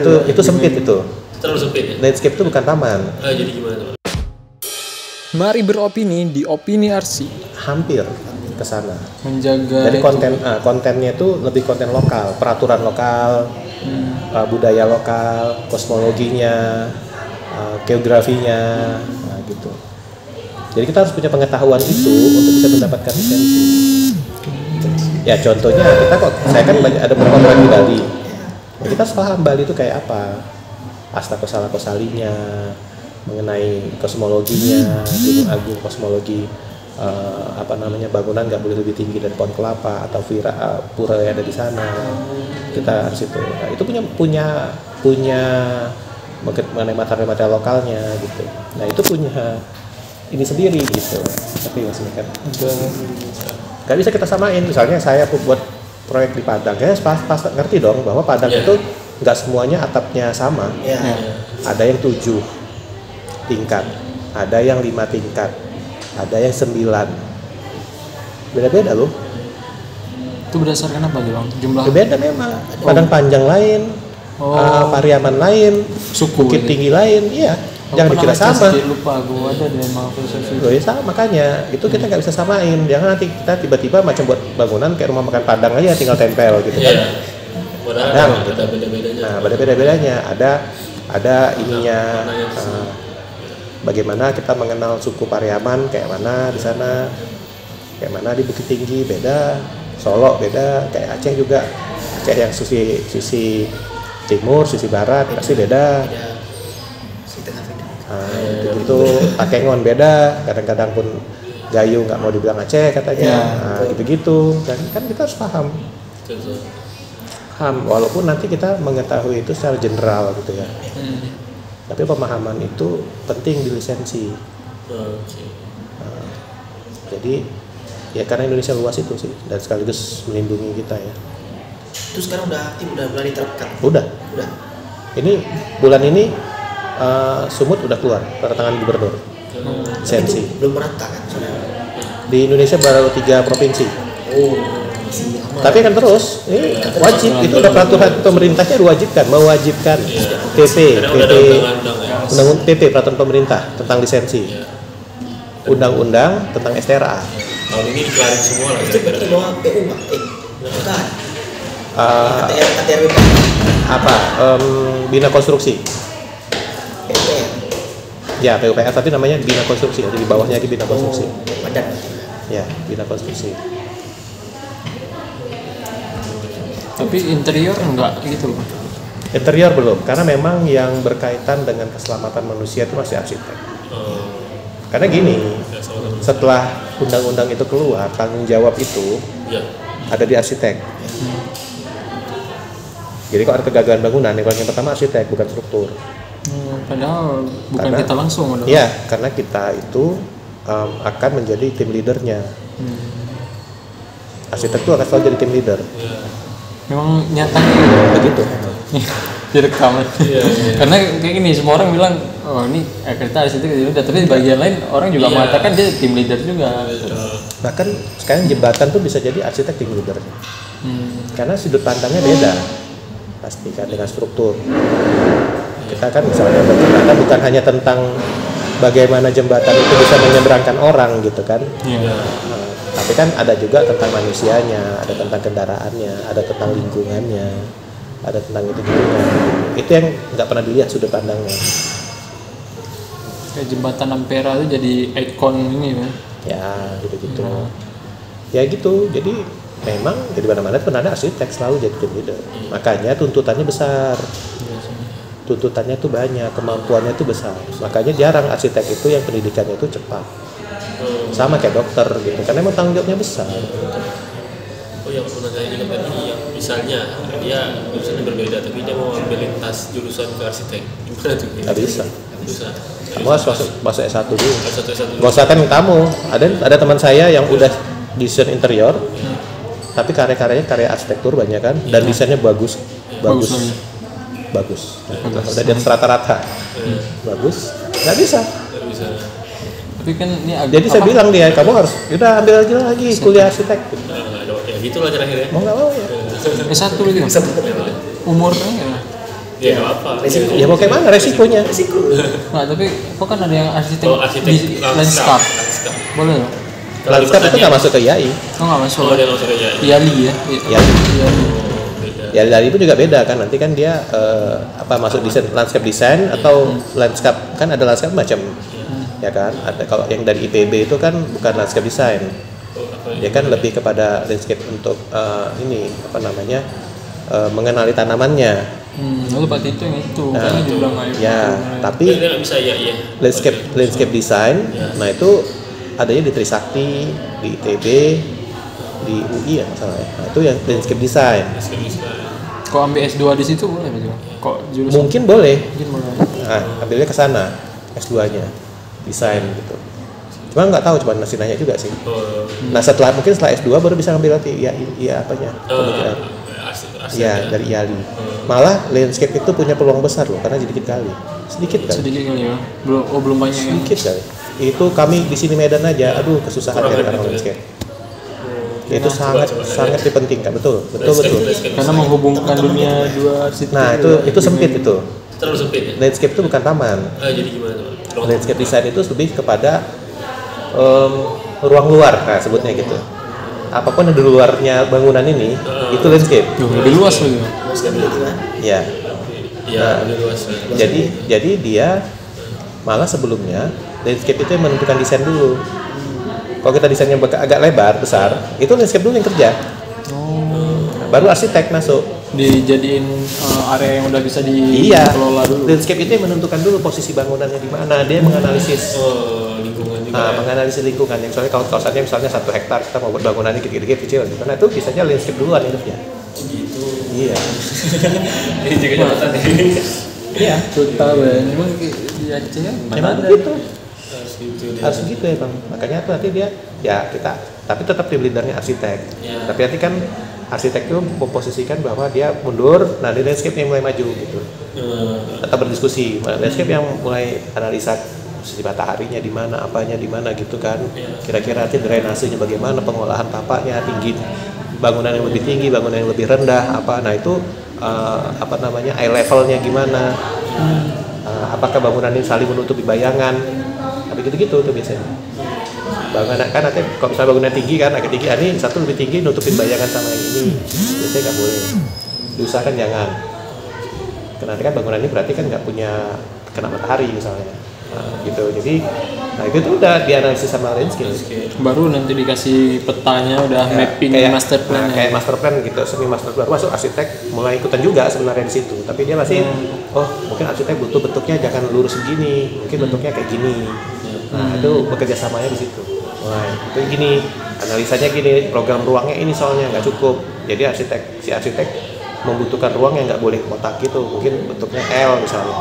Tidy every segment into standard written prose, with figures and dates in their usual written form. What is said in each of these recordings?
Itu sempit itu. Terlalu sempit ya? Landscape itu bukan taman. Jadi gimana tuh? Mari beropini di Opini RC. Hampir ke sana. Menjaga. Jadi kontennya itu lebih konten lokal, peraturan lokal, budaya lokal, kosmologinya, geografinya, gitu. Jadi kita harus punya pengetahuan itu untuk bisa mendapatkan lisensi. Ya contohnya saya kan ada beberapa proyek di Bali. Ya, kita harus paham Bali itu kayak apa, asta kosala-kosalinya, mengenai kosmologinya, Gunung Agung kosmologi, bangunan nggak boleh lebih tinggi dari pohon kelapa atau pura yang ada di sana. Kita harus itu. Nah, itu punya mengenai material lokalnya gitu. Nah itu punya ini sendiri gitu. Tapi maksudnya kan nggak bisa kita samain. Misalnya saya buat proyek di Padang, ya pas ngerti dong bahwa Padang itu nggak semuanya atapnya sama. Ada yang 7 tingkat, ada yang 5 tingkat, ada yang 9. Beda-beda loh. Itu berdasarkan apa bang? Jumlah? Beda memang. Padang panjang lain, Pariaman lain, suku Bukit Tinggi lain, iya. Jangan dikira sama. Lupa, gue ada di emang filosofi. Ya sama, makanya itu kita nggak bisa samain. Jangan nanti kita tiba-tiba macam buat bangunan kayak rumah makan Padang aja tinggal tempel gitu kan. Ada beda-bedanya. Nah, beda-bedanya ada ininya. Bagaimana kita mengenal suku Pariaman kayak mana di sana, kayak mana di Bukit Tinggi beda, Solo beda, kayak Aceh juga. Aceh yang sisi timur, sisi barat pasti beda. Itu Takengon beda, kadang-kadang pun Gayo nggak mau dibilang Aceh katanya, gitu-gitu. Dan kan kita harus paham, walaupun nanti kita mengetahui itu secara general gitu ya. Tapi pemahaman itu penting di lisensi. Jadi ya karena Indonesia luas itu sih, dan sekaligus melindungi kita ya. Itu sekarang udah mulai diterapkan? Udah. Ini bulan ini Sumut udah keluar tanda tangan gubernur. Lisensi. Belum merata kan? Di Indonesia baru 3 provinsi. Tapi kan terus, ini wajib, itu udah peraturan pemerintahnya mewajibkan PP peraturan pemerintah tentang lisensi, undang-undang tentang STRA. Tahun ini dikelarin semua lah. Itu berarti bawa PU Pak? Bukan. Bina konstruksi. Ya PUPR, tapi namanya bina konstruksi, jadi di bawahnya lagi bina konstruksi. Badan. Ya, bina konstruksi. Tapi interior enggak gitu loh. Interior belum, karena memang yang berkaitan dengan keselamatan manusia itu masih arsitek. Karena gini, setelah undang-undang itu keluar, tanggung jawab itu ada di arsitek. Jadi kalau ada kegagalan bangunan, yang pertama arsitek, bukan struktur. Padahal bukan kita langsung. Iya, karena kita itu akan menjadi tim leadernya. Arsitek itu akan selalu jadi tim leader. Memang nyatanya begitu. Direkam. Karena kayak gini, semua orang bilang, oh ini kita arsitek udah, tapi di bagian lain orang juga mengatakan dia tim leader juga. Bahkan sekarang jembatan tuh bisa jadi arsitek tim leader. Karena sudut pandangnya beda, pasti kan dengan struktur. Kita kan misalnya berjembatan bukan hanya tentang bagaimana jembatan itu bisa menyeberangkan orang gitu kan. Tapi kan ada juga tentang manusianya, ada tentang kendaraannya, ada tentang lingkungannya, ada tentang itu juga. Itu yang nggak pernah dilihat sudut pandangnya. Kayak jembatan Ampera itu jadi ikon ini kan? Ya. Ya gitu-gitu. Ya gitu. Jadi memang di mana-mana pun ada arsitek selalu jadi tim leader. Makanya tuntutannya besar. Tuntutannya tuh banyak, kemampuannya tuh besar. Makanya jarang arsitek itu yang pendidikannya itu cepat. Sama kayak dokter gitu, karena emang tanggung jawabnya besar. Yang pernah saya ingat tadi, yang misalnya dia jurusannya berbeda, tapi dia mau ambil lintas jurusan ke arsitek, gimana tuh? Nggak bisa. Bisa. Kamu harus masuk S1 dulu. S1 Gak usah kan kamu. Ada teman saya yang udah desain interior, tapi karya-karyanya karya arsitektur banyak kan, dan desainnya bagus. Udah di atas rata-rata. Bagus. Nggak bisa. Tapi kan ini jadi saya bilang dia, kamu harus udah ambil aja lagi kuliah arsitek. Ya gitulah terakhir ya. Mau nggak mau ya. S1 lagi. Umurnya ya? Ya nggak apa. Resiko. Ya mau kayak mana resikonya? Resiko. Nah, tapi kok kan ada yang arsitek, Oh, arsitek di landscape. Boleh loh. Landscape itu nggak masuk ke IAI. Oh nggak masuk. Oh, dia langsung aja. IALI ya. IALI. IALI. Beda. Ya dari itu juga beda kan, nanti kan dia masuk desain landscape design atau landscape, kan ada landscape macam ya kan, ada kalau yang dari IPB itu kan bukan landscape design, Oh, apa dia kan lebih kepada landscape untuk mengenali tanamannya. Lalu berarti itu yang itu, Nah, kan dibilang ayo. Ya, tapi Dia nggak bisa ya. landscape design, nah itu adanya di Trisakti, di ITB, di UI ya masalah ya. Nah, itu yang landscape design. Kok ambil S2 di situ boleh berarti? Kok jurusan Mungkin boleh. mungkin boleh. Nah, ambilnya ke sana S2-nya desain gitu. Cuma nggak tahu, cuma masih nanya juga sih. Oh, Nah, mungkin setelah S2 baru bisa ngambil nanti apanya? Kemungkinan. Ya, dari IALI. Malah landscape itu punya peluang besar loh, karena sedikit kali. Sedikit Sedikit kali ya. Belum banyak ya. Sedikit kali. Itu kami di sini Medan aja, aduh kesusahan Kurang dari lebih orang gitu ya. landscape. Itu sangat dipentingkan, betul. Karena menghubungkan dunia dua arsitek. Nah, itu sempit itu. terlalu sempit ya. Landscape itu bukan taman. Jadi gimana tuh? Landscape design itu lebih kepada ruang luar, nah sebutnya gitu. Apapun yang di luarnya bangunan ini, itu landscape. Lebih luas lagi. Luas kan gitu kan. Ya. Iya, lebih luas. Jadi dia malah sebelumnya landscape itu yang menentukan desain dulu. Kalau kita desainnya agak lebar, besar, itu landscape dulu yang kerja. Nah, baru arsitek masuk. Dijadiin area yang udah bisa Iya. dikelola dulu. Landscape itu yang menentukan dulu posisi bangunannya di mana. Dia menganalisis. Lingkungan juga. Nah, menganalisis lingkungan. Yang soalnya kalau kawasannya misalnya 1 hektar, kita mau buat bangunannya kecil-kecil gitu. Karena itu biasanya landscape duluan hidupnya. Gitu. Iya. Ini juga jabatan ya. Iya. Tahu ya. Memang di Aceh kan mana Memang ada. begitu. Gitu. Harus gitu ya bang. Makanya tuh nanti dia ya kita, tapi tetap tim leadernya arsitek. Ya. Tapi nanti kan arsitek itu memposisikan bahwa dia mundur, nah di landscape yang mulai maju gitu. Tetap berdiskusi. Landscape yang mulai analisa posisi mataharinya di mana, apanya di mana gitu kan. Kira-kira nanti drainasenya bagaimana, pengolahan tapaknya, tinggi bangunan yang lebih tinggi, bangunan yang lebih rendah, apa. Nah itu eye levelnya gimana. Apakah bangunan ini saling menutupi bayangan, tapi gitu-gitu tuh biasanya. Bangunan kan nanti kalau misalnya bangunan tinggi kan agak tinggi, ini satu lebih tinggi nutupin bayangan sama yang ini, biasanya nggak boleh. Diusahakan jangan. Karena nanti kan bangunan ini berarti kan nggak punya kena matahari misalnya, gitu. Jadi, nah itu tuh udah dianalisis sama landscape. Baru nanti dikasih petanya udah mapping master plan. Kayak master plan gitu, semi master plan masuk arsitek mulai ikutan juga sebenarnya di situ. Tapi dia masih, mungkin arsitek butuh bentuknya jangan lurus begini, mungkin bentuknya kayak gini. Nah itu bekerja samanya di situ. Mulai itu gini, analisanya gini, program ruangnya ini soalnya nggak cukup. Jadi si arsitek membutuhkan ruang yang nggak boleh kotak gitu, mungkin bentuknya L misalnya.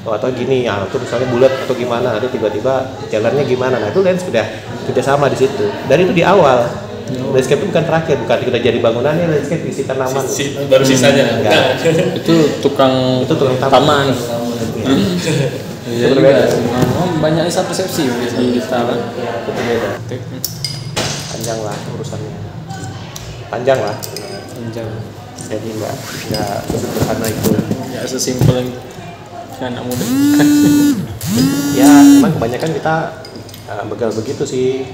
Atau gini, ya itu misalnya bulat atau gimana, nanti tiba-tiba jalannya gimana. Nah itu landscape sudah kerjasama di situ. Dan itu di awal. Landscape itu bukan terakhir, bukan kita jadi bangunannya landscape isi tanaman. Baru sisanya. Enggak. Itu tukang taman. Iya juga. Banyak istilah persepsi di kita kan. Itu beda. Panjang lah urusannya. Panjang lah. Panjang. Jadi enggak sesederhana itu. Ya sesimpel yang anak muda. Ya, memang kebanyakan kita begal begitu sih.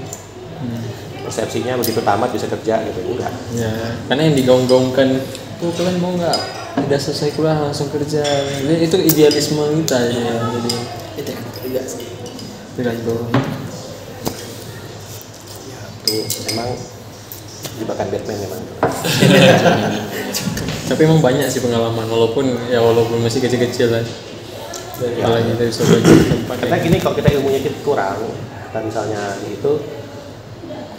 Persepsinya begitu tamat bisa kerja gitu, enggak. Ya, karena yang digaung-gaungkan, kalian mau nggak udah selesai kuliah langsung kerja. Jadi itu idealisme kita ya. Jadi Itu yang juga sih. tergantung. Ya, itu memang jebakan Batman memang. Tapi emang banyak sih pengalaman walaupun masih kecil-kecil lah. Kalau kita bisa belajar tempat. Karena gini, kalau kita ilmunya kita kurang, kita misalnya itu,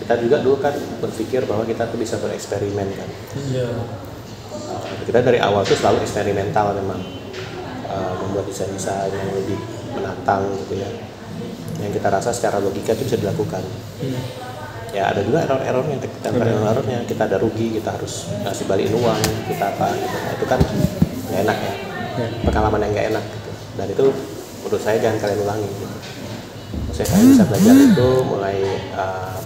kita juga dulu kan berpikir bahwa kita tuh bisa bereksperimen kan. Iya. Kita dari awal tuh selalu eksperimental memang, membuat desain-desain yang lebih menantang gitu ya, yang kita rasa secara logika itu bisa dilakukan. Ya ada juga error-errornya, error-errornya kita ada rugi, kita harus ngasih balikin uang, kita apa gitu. Nah, itu kan nggak enak ya, pengalaman yang nggak enak gitu. Dan itu menurut saya jangan kalian ulangi gitu. Maksudnya kalian bisa belajar itu mulai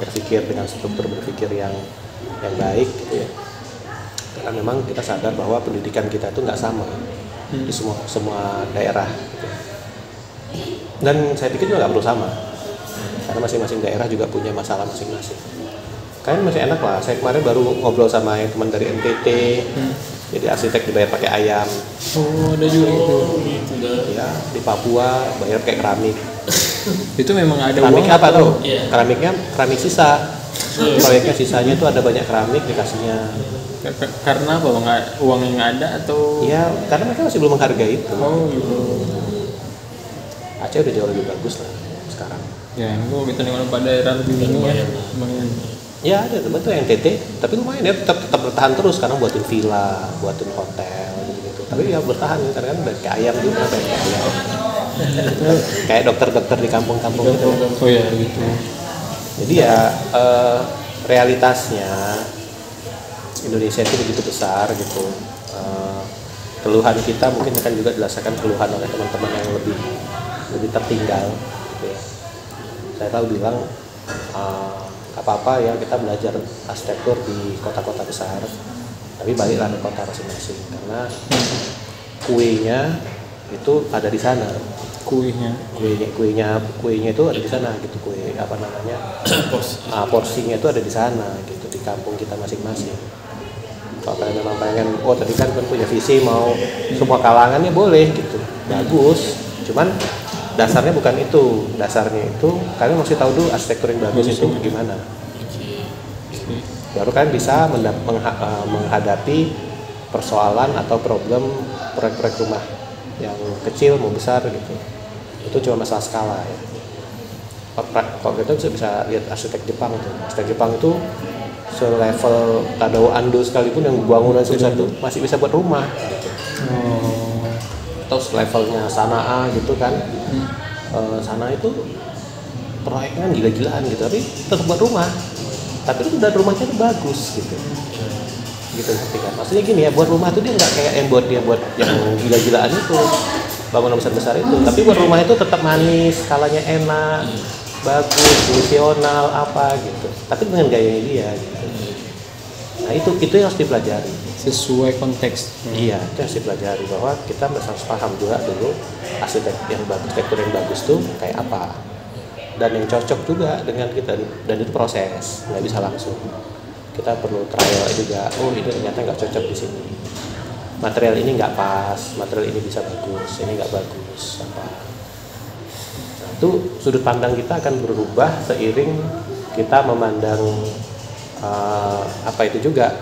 berpikir dengan struktur berpikir yang baik gitu ya. Karena memang kita sadar bahwa pendidikan kita itu nggak sama. di semua daerah gitu. Dan saya pikir juga nggak perlu sama karena masing-masing daerah juga punya masalah masing-masing. Kayaknya masih enak lah, saya kemarin baru ngobrol sama yang teman dari NTT, jadi arsitek dibayar pakai ayam. Oh, ada juga itu. Gitu dah. Ya, di Papua bayar pakai keramik. Itu memang ada Keramik uang apa atau- tuh? Iya. Keramiknya keramik sisa. Proyeknya sisanya tuh ada banyak keramik dikasihnya. Karena apa? Uang yang ada atau? Iya, karena mereka masih belum menghargai itu. Oh gitu. Aceh udah jauh lebih bagus lah sekarang. Ya, itu kita dengan Pak daerah lebih lumayan. Ya ada betul yang NTT, tapi lumayan ya tetap bertahan terus karena buatin villa, buatin hotel gitu. Tapi ya bertahan ya, karena kan udah kayak ayam juga, kayak ayam. Kayak dokter-dokter di kampung-kampung gitu. Oh ya gitu. Jadi ya realitasnya Indonesia itu begitu besar gitu. Keluhan kita mungkin akan juga dirasakan keluhan oleh teman-teman yang lebih tertinggal. Gitu ya. Saya tahu bilang apa-apa ya kita belajar arsitektur di kota-kota besar, tapi baliklah ke kota masing-masing karena kuenya itu ada di sana. Kuenya itu ada di sana gitu, kue apa namanya porsinya itu ada di sana gitu di kampung kita masing-masing. Kalau kalian memang pengen, tadi kan punya visi mau semua kalangan ya boleh gitu, bagus. Cuman dasarnya bukan itu, dasarnya itu kalian mesti tahu dulu arsitektur yang bagus itu gimana. Baru kan bisa menghadapi persoalan atau problem proyek-proyek rumah yang kecil mau besar gitu. Itu cuma masalah skala ya. Kalau kita bisa lihat arsitek Jepang tuh. Arsitek Jepang itu selevel Tadao Ando sekalipun yang bangunan sebesar itu masih bisa buat rumah gitu. Atau levelnya Sanaa gitu kan. Sana itu proyeknya gila-gilaan gitu, tapi tetap buat rumah. Tapi itu udah rumahnya tuh bagus gitu. Gitu ngerti kan? Maksudnya gini ya, buat rumah tuh dia nggak kayak yang buat yang gila-gilaan itu, bangunan besar-besar itu. Tapi buat rumah itu tetap manis, skalanya enak, bagus, fungsional apa gitu. Tapi dengan gayanya dia gitu. Nah itu yang harus dipelajari. Sesuai konteks. Iya, itu harus dipelajari bahwa kita harus paham juga dulu arsitektur yang bagus tuh kayak apa. Dan yang cocok juga dengan kita, dan itu proses, nggak bisa langsung. Kita perlu trial juga. Oh ini ternyata nggak cocok di sini. Material ini nggak pas, material ini bisa bagus, ini nggak bagus. Apa? Nah, itu sudut pandang kita akan berubah seiring kita memandang apa itu juga.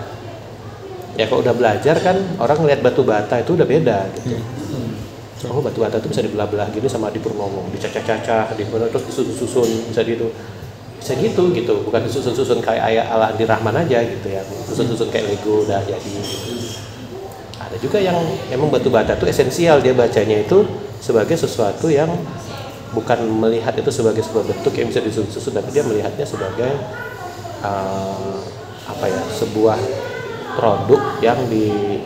Ya kalau udah belajar kan orang ngelihat batu bata itu udah beda gitu. Oh batu bata itu bisa dibelah-belah gini sama di Purnomo, dicacah-cacah, terus disusun-susun, bisa gitu, bukan disusun-susun kayak ayah ala Andi Rahman aja gitu ya, susun-susun kayak Lego udah jadi. Ada juga yang emang batu bata itu esensial, dia bacanya itu sebagai sesuatu yang bukan melihat itu sebagai sebuah bentuk yang bisa disusun, tapi dia melihatnya sebagai sebuah produk yang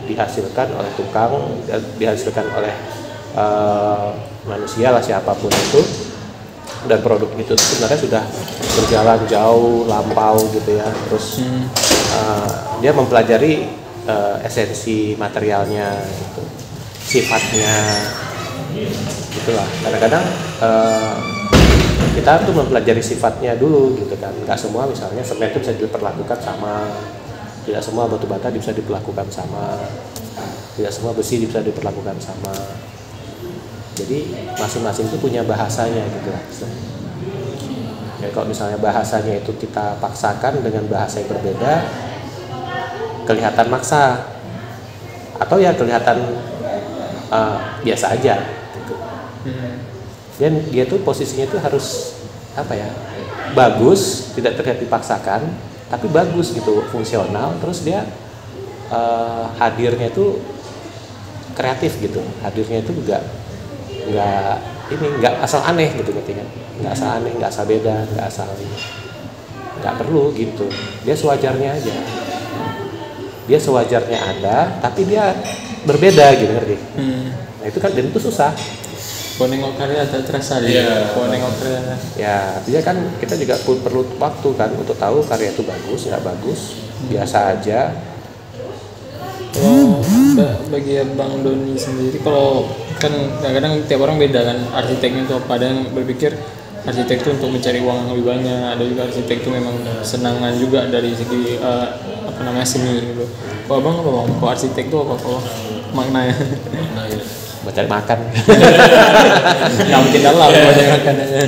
dihasilkan oleh tukang, dihasilkan oleh manusia lah siapapun itu, dan produk itu sebenarnya sudah berjalan jauh lampau gitu ya. Terus dia mempelajari esensi materialnya gitu, sifatnya gitulah. Kadang-kadang kita tuh mempelajari sifatnya dulu gitu kan. Nggak semua misalnya semen itu bisa diperlakukan sama, tidak semua batu bata bisa diperlakukan sama, tidak semua besi bisa diperlakukan sama. Jadi masing-masing itu punya bahasanya gitu lah. Ya, kalau misalnya bahasanya itu kita paksakan dengan bahasa yang berbeda, kelihatan maksa, atau ya kelihatan biasa aja. Gitu. Dan dia tuh posisinya itu harus bagus, tidak terlihat dipaksakan, tapi bagus gitu, fungsional. Terus dia hadirnya itu kreatif gitu, hadirnya itu juga nggak asal aneh gitu kan, nggak asal aneh, nggak asal beda, nggak perlu gitu. Dia sewajarnya aja, dia sewajarnya ada, tapi dia berbeda gitu ngerti. Nah itu kan, dan itu susah. Nengok karya tak terasa dia. Nengok karya. Ya artinya kan kita juga perlu waktu kan untuk tahu karya itu bagus nggak bagus, biasa aja. bagi Bang Doni sendiri, kalau kan kadang-kadang tiap orang beda kan arsiteknya itu apa. Ada yang berpikir arsitek itu untuk mencari uang yang lebih banyak, ada juga arsitek itu memang senangan juga dari segi seni gitu. Kalau Abang apa Bang? Kalau arsitek itu apa maknanya? Mencari makan. Nggak mungkin dalam mencari makan aja.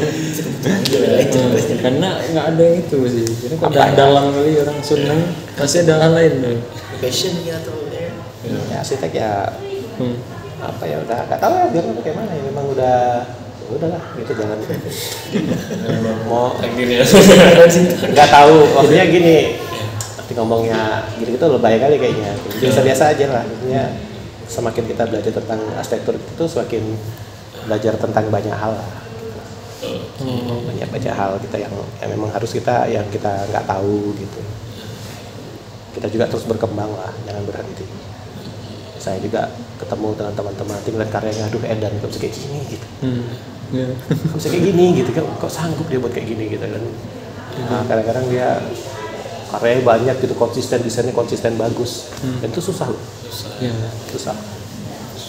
Karena nggak ada yang itu sih. Karena kalau dalam kali orang seneng pasti ada hal lain tuh. Passion gitu atau ya. Ya arsitek ya apa ya udah nggak tahu ya biar kayak mana ya, memang udahlah gitu, jangan mau takdirnya. nggak tahu maksudnya gini, tapi ngomongnya gitu lebay kali kayaknya, biasa-biasa aja lah. Maksudnya semakin kita belajar tentang arsitektur itu semakin belajar tentang banyak hal lah. Banyak hal kita yang memang harus yang kita nggak tahu gitu. Kita juga terus berkembang lah, jangan berhenti. Saya juga ketemu dengan teman-teman tim lihat karyanya, aduh Edan kok bisa kayak gini gitu. Kok bisa kayak gini gitu kan, kok sanggup dia buat kayak gini gitu kan. Nah, kadang-kadang dia karyanya banyak gitu, konsisten, desainnya konsisten bagus. Dan itu susah loh. Susah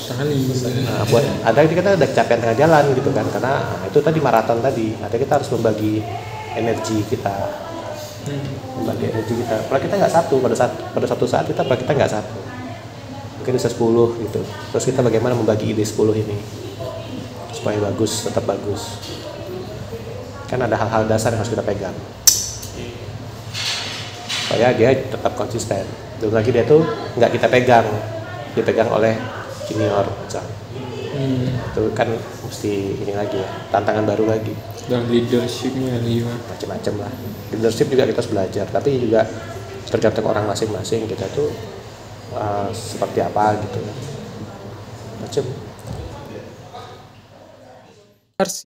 Sekali. Nah, buat ada kita udah capek tengah jalan gitu kan, karena itu tadi maraton tadi. Ada kita harus membagi energi kita. Membagi energi kita. Kalau kita nggak satu pada satu saat kita nggak satu. Mungkin bisa 10 gitu. Terus kita bagaimana membagi ide 10 ini supaya bagus, tetap bagus. Kan ada hal-hal dasar yang harus kita pegang. Supaya dia tetap konsisten. Belum lagi dia tuh nggak kita pegang, dipegang oleh junior. Itu kan mesti ini lagi ya, tantangan baru lagi. Dan leadershipnya gimana? Macam-macam lah. Leadership juga kita harus belajar, tapi juga tergantung orang masing-masing kita tuh seperti apa gitu. Macam